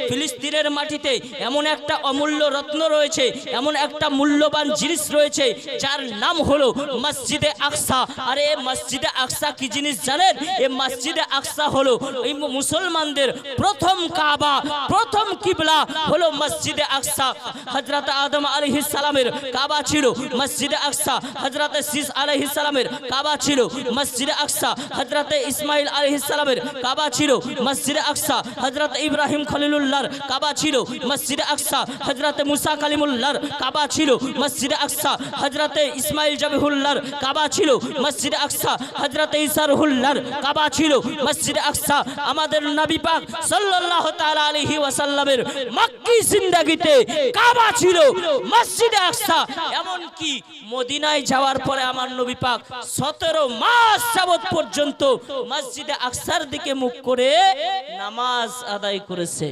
ফিলিস্তিনের মাটিতে এমন একটা অমূল্য রত্ন রয়েছে, এমন একটা মূল্যবান জিনিস রয়েছে যার নাম হলো মসজিদে আকসা। আর এই মসজিদে আকসা কি জিনিস জানেন? এই মসজিদে আকসা হলো এই মুসলমানদের প্রথম কাবা, প্রথম কিবলা হলো মসজিদে আকসা। হযরত আদম আলাইহিস সালামের কাবা ছিল মসজিদে আকসা, হযরত শীস আলাইহিস সালামের কাবা ছিল মসজিদে আকসা, হযরত ইসমাইল আলাইহিস সালামের কাবা ছিল মসজিদে আকসা, হযরত ইব্রাহিম খলিলুল্লাহর কাবা ছিল মসজিদে আকসা, হযরত মুসা কালিমুল্লাহর কাবা ছিল মসজিদে আকসা, হযরত ইসমাইল জবিহুল্লাহর কাবা ছিল মসজিদে আকসা, হযরত ঈসা রুহুল্লাহর কাবা ছিল মসজিদে আকসা। আমাদের নবী পাক সাল্লাল্লাহু তাআলা আলাইহি ওয়াসাল্লামের মক্কি জিন্দেগিতে কাবা ছিল মসজিদে আকসা। এমন কি মদিনায় যাওয়ার পরে আমার নবী পাক 17 মাস যাবত পর্যন্ত মসজিদে আকসার দিকে মুখ করে নামাজ আদায় করেছে।